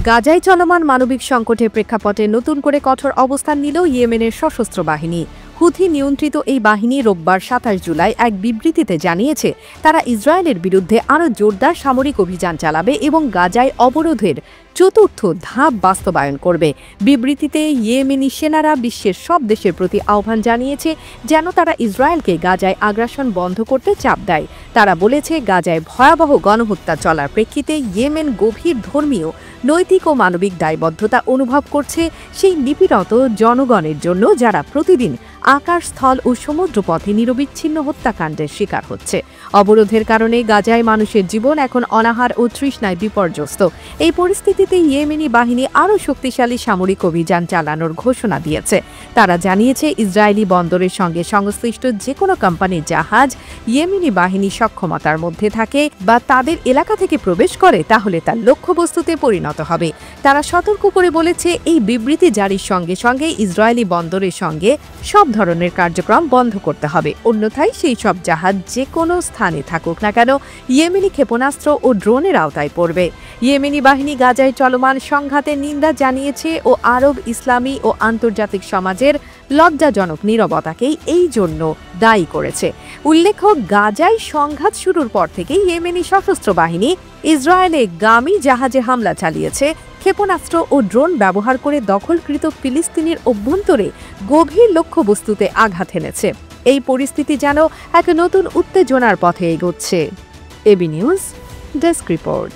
গাজায় চলমান মানবিক সংকটের প্রেক্ষাপটে নতুন করে কঠোর অবস্থান নিল ইয়েমেনের সশস্ত্র বাহিনী। হুথি নিয়ন্ত্রিত এই বাহিনী রোববার ২৭ জুলাই এক বিবৃতিতে জানিয়েছে তারা ইসরায়েলের বিরুদ্ধে আরও জোরদার সামরিক অভিযান চালাবে এবং গাজায় অবরোধের চতুর্থ ধাপ বাস্তবায়ন করবে। বিবৃতিতে ইয়েমেনি সেনারা বিশ্বের সব দেশের প্রতি আহ্বান জানিয়েছে যেন তারা ইসরায়েলকে গাজায় আগ্রাসন বন্ধ করতে চাপ দেয়। তারা বলেছে গাজায় ভয়াবহ গণহত্যা চলার প্রেক্ষিতে ইয়েমেন গভীর ধর্মীয়, নৈতিক ও মানবিক দায়বদ্ধতা অনুভব করছে সেই নিপীড়িত জনগণের জন্য যারা প্রতিদিন আকাশ, স্থল ও সমুদ্রপথে নিরবিচ্ছিন্ন হত্যাকাণ্ডের শিকার হচ্ছে। অবরোধের কারণে গাজায় মানুষের জীবন এখন অনাহার ও তৃষ্ণায় বিপর্যস্ত। এই পরিস্থিতিতে ইয়েমেনি বাহিনী আরও শক্তিশালী সামরিক অভিযান চালানোর ঘোষণা দিয়েছে। তারা জানিয়েছে ইসরায়েলি বন্দরের সঙ্গে সংশ্লিষ্ট যে কোনো কোম্পানির জাহাজ ইয়েমেনি বাহিনী সক্ষমতার মধ্যে থাকে বা তাদের এলাকা থেকে প্রবেশ করে তাহলে তার লক্ষ্যবস্তুতে পরিণত হবে। তারা সতর্ক করে বলেছে এই বিবৃতি জারির সঙ্গে সঙ্গে ইসরায়েলি বন্দরের সঙ্গে সব ধরনের কার্যক্রম বন্ধ করতে হবে, অন্যথায় সেই সব জাহাজ যে কোনো স্থানে থাকুক না কেন ইয়েমেনি ক্ষেপণাস্ত্র ও ড্রোনের আওতায় পড়বে। ইয়েমেনি বাহিনী গাজায় চলমান সংঘাতের নিন্দা জানিয়েছে ও আরব, ইসলামী ও আন্তর্জাতিক সমাজের লজ্জাজনক নীরবতাকেই এই জন্য দায়ী করেছে। উল্লেখ্য, গাজায় সংঘাত শুরুর পর থেকে ইয়েমেনি সশস্ত্র বাহিনী ইসরায়েলে গামী জাহাজে হামলা চালিয়েছে, ক্ষেপণাস্ত্র ও ড্রোন ব্যবহার করে দখলকৃত ফিলিস্তিনের অভ্যন্তরে গভীর লক্ষ্যবস্তুতে আঘাত এনেছে। এই পরিস্থিতি যেন এক নতুন উত্তেজনার পথে এগোচ্ছে। AB news desk report.